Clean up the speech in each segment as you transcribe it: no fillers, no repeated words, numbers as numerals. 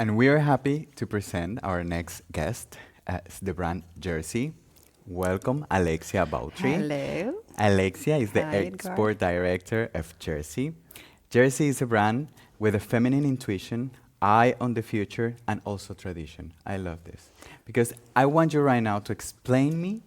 And we are happy to present our next guest, the brand Yerse. Welcome, Alexia Bautry. Hello. Alexia is the Hi, Edgar. export director of Yerse. Yerse is a brand with a feminine intuition, eye on the future, and also tradition. I love this because I want you right now to explain me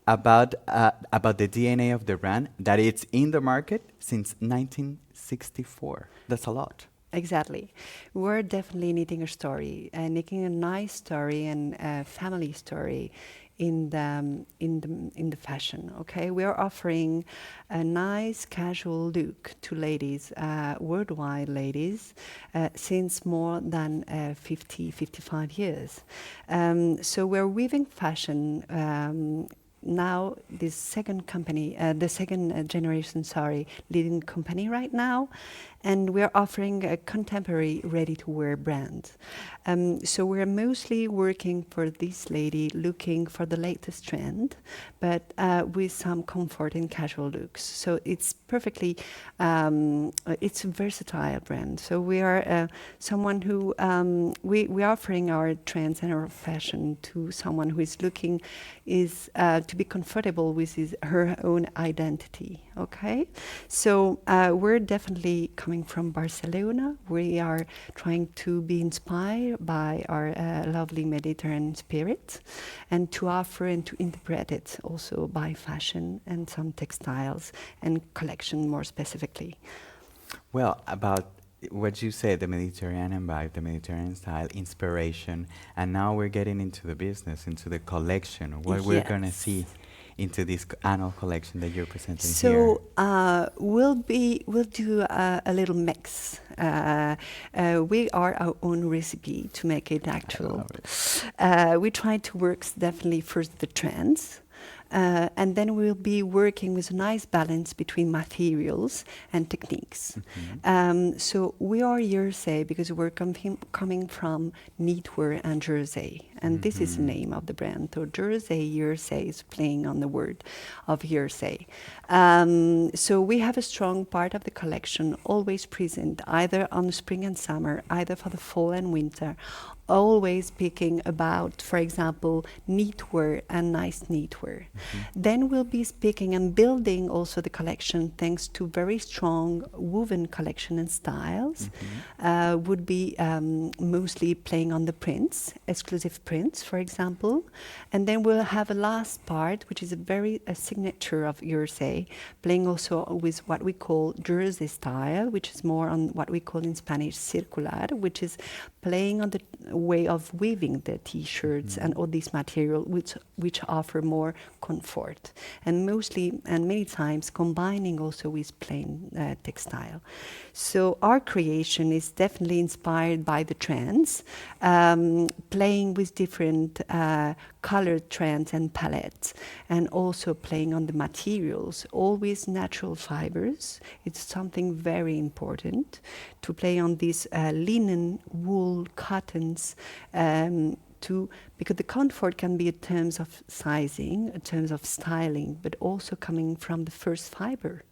about the DNA of the brand that it's in the market since 1964. That's a lot. Exactly. We're definitely needing a story, making a nice story and a family story in the fashion. Okay, we are offering a nice casual look to ladies, worldwide ladies, since more than 55 years. So we're weaving fashion. Now this second company, the second generation, sorry, leading company right now, and we're offering a contemporary ready-to-wear brand. So we're mostly working for this lady, looking for the latest trend, but with some comfort and casual looks. So it's perfectly, it's a versatile brand. So we are someone who, we are offering our trends and our fashion to someone who is looking to be comfortable with her own identity. Okay, so we're definitely coming from Barcelona. We are trying to be inspired by our lovely Mediterranean spirit, and to offer and to interpret it also by fashion and some textiles and collection more specifically. Well, about what you said, the Mediterranean vibe, the Mediterranean style, inspiration, and now we're getting into the business, into the collection, what we're going to see Yes. into this annual collection that you're presenting here. So we'll do a little mix. We are our own recipe to make it I actual. love it. We try to work definitely first the trends. And then we'll be working with a nice balance between materials and techniques. So we are Yerse because we're coming from knitwear and jersey. And this is the name of the brand. So jersey, Yerse is playing on the word of Yerse. So we have a strong part of the collection always present, either on the spring and summer, either for the fall and winter, always speaking about, for example, knitwear and nice knitwear. Then we'll be speaking and building also the collection thanks to very strong woven collection and styles. Would be mostly playing on the prints, exclusive prints, for example. And then we'll have a last part, which is a signature of Yerse, playing also with what we call jersey style, which is more on what we call in Spanish circular, which is playing on the way of weaving the t-shirts and all these material which offer more comfort, and mostly and many times combining also with plain textile. So our creation is definitely inspired by the trends, playing with different colored trends and palettes, and also playing on the materials, always natural fibers. It's something very important to play on these linen, wool, cottons, because the comfort can be in terms of sizing, in terms of styling, but also coming from the first fiber.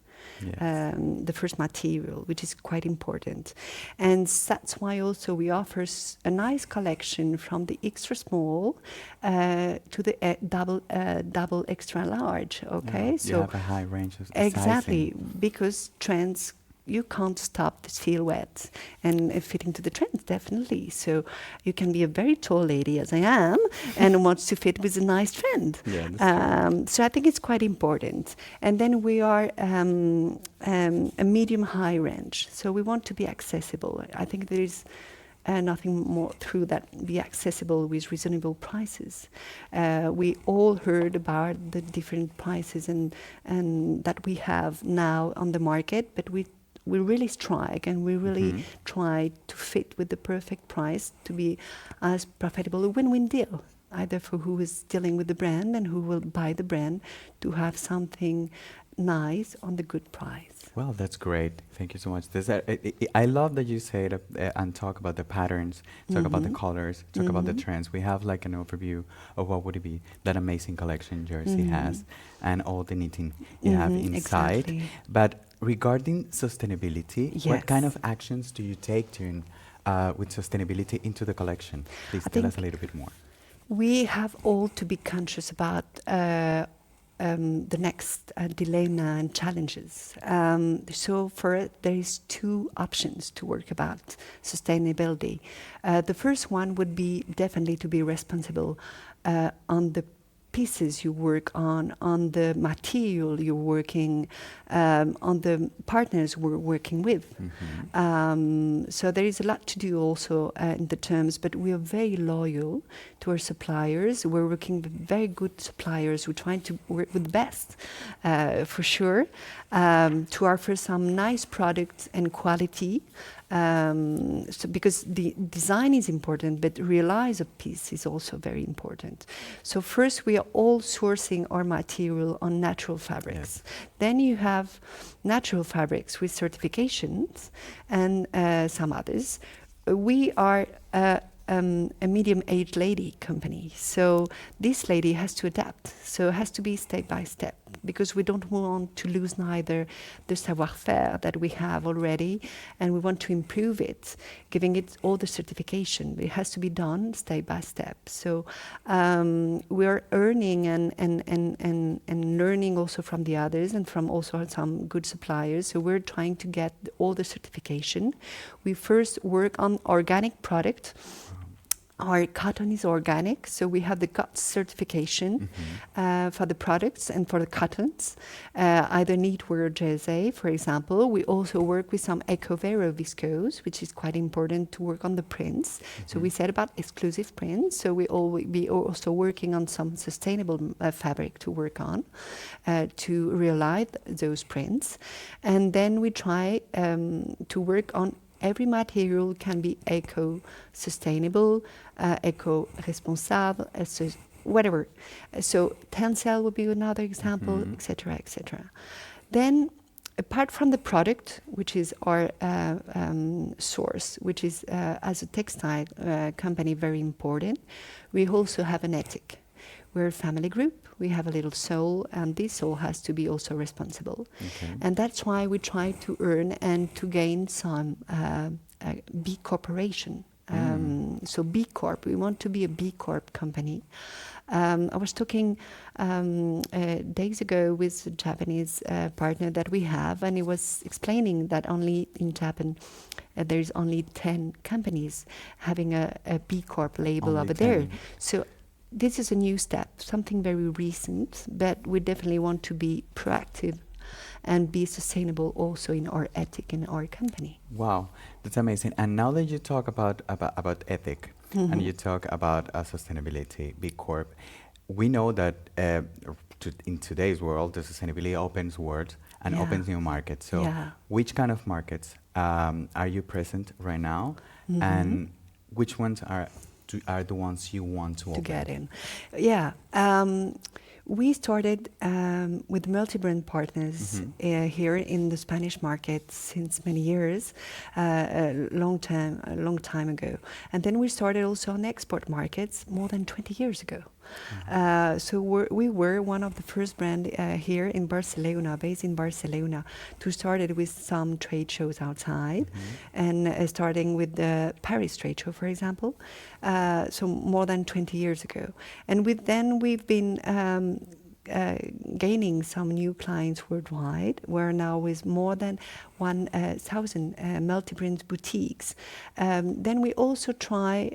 Yes. The first material, which is quite important. And that's why also we offer a nice collection from the extra small to the double extra large. Okay, You have a high range of exactly, sizing. because trends, you can't stop the silhouette and fitting to the trends, definitely. So you can be a very tall lady, as I am, and wants to fit with a nice trend. Yeah, that's true. So I think it's quite important. And then we are a medium-high range. So we want to be accessible. I think there is nothing more through that, be accessible with reasonable prices. We all heard about the different prices and that we have now on the market, but we really strike and we really try to fit with the perfect price to be as profitable, a win-win deal, either for who is dealing with the brand and who will buy the brand, to have something nice on the good price. Well, that's great. Thank you so much. I love that you say it, and talk about the patterns, talk about the colors, talk about the trends. We have like an overview of what would it be that amazing collection Yerse has, and all the knitting you have inside. Exactly. But regarding sustainability, what kind Yes. of actions do you take during with sustainability into the collection? Please I tell us think a little bit more. we have all to be conscious about the next dilemma and challenges. So for it, there is two options to work about sustainability. The first one would be definitely to be responsible on the pieces you work on the material you're working, on the partners we're working with. So there is a lot to do also in the terms, but we are very loyal to our suppliers. We're working with very good suppliers. We're trying to work with the best, for sure, to offer some nice products and quality. So because the design is important, but realize a piece is also very important. So first, we are all sourcing our material on natural fabrics. Yes. Then you have natural fabrics with certifications and some others. We are a medium-aged lady company, so this lady has to adapt. So it has to be step by step, because we don't want to lose neither the savoir-faire that we have already, and we want to improve it, giving it all the certification. It has to be done step by step. So we are earning and learning also from the others and from also some good suppliers. So we're trying to get all the certification. We first work on organic product. Our cotton is organic, so we have the GOTS certification for the products and for the cottons, either knitwear or jersey, for example. We also work with some eco-vero viscose, which is quite important to work on the prints. So we said about exclusive prints, so we be also working on some sustainable fabric to work on, to realize those prints. And then we try to work on every material can be eco-sustainable, eco-responsible, whatever. So tencel would be another example, etc., etc. Then, apart from the product, which is our source, which is as a textile company very important, we also have an ethic. We're a family group. We have a little soul, and this soul has to be also responsible. Okay. And that's why we try to earn and to gain some B Corporation. So B Corp, we want to be a B Corp company. I was talking days ago with a Japanese partner that we have, and he was explaining that only in Japan there's only 10 companies having a B Corp label Only over 10. there. So this is a new step, something very recent, but we definitely want to be proactive and be sustainable also in our ethic in our company. Wow, that's amazing. And now that you talk about ethic and you talk about sustainability, B Corp, we know that in today's world, the sustainability opens world and Yeah. opens new markets. So Yeah. which kind of markets are you present right now? And which ones are the ones you want to open? Get in. Yeah. We started with multi-brand partners here in the Spanish market since many years, a long time ago. And then we started also on export markets more than 20 years ago. So we were one of the first brand here in Barcelona, based in Barcelona, to start it with some trade shows outside, and starting with the Paris trade show, for example, so more than 20 years ago. And we've been gaining some new clients worldwide. We're now with more than 1,000 multi-brand boutiques. Then we also try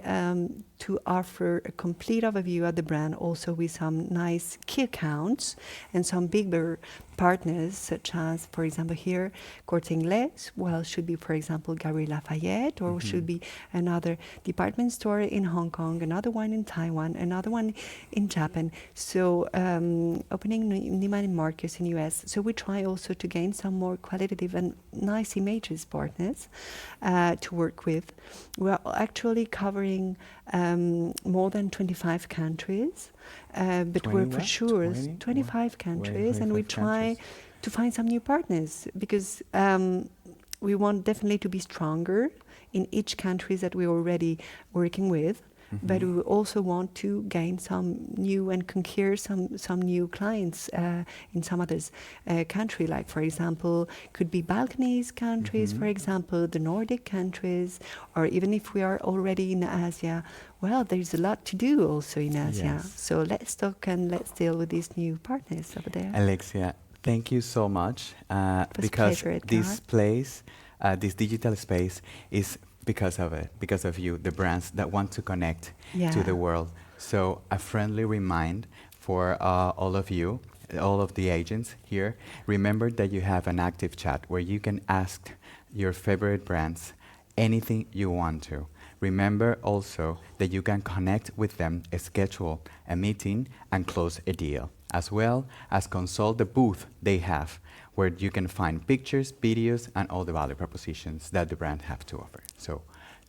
to offer a complete overview of the brand, also with some nice key accounts and some bigger partners, such as, for example, here, Corte Inglés, well, should be, for example, Galeries Lafayette, or should be another department store in Hong Kong, another one in Taiwan, another one in Japan. So opening Neiman Marcus in US. So we try also to gain some more qualitative and nice images partners to work with. We're actually covering more than 25 countries, but we're for sure 25 countries, and we try to find some new partners, because we want definitely to be stronger in each country that we're already working with. but we also want to gain some new and conquer some new clients in some others country, like for example, could be Balkans countries, for example, the Nordic countries, or even if we are already in Asia, well, there's a lot to do also in Asia. Yes. So let's talk and let's deal with these new partners over there. Alexia, thank you so much was a because pleasure, this Edgar. place, this digital space, is because of it, because of you, the brands that want to connect to the world. So a friendly remind for all of you, all of the agents here, remember that you have an active chat where you can ask your favorite brands anything you want to. Remember also that you can connect with them, schedule a meeting, and close a deal, as well as consult the booth they have, where you can find pictures, videos, and all the value propositions that the brand have to offer. So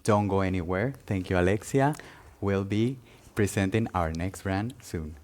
don't go anywhere. Thank you, Alexia. We'll be presenting our next brand soon.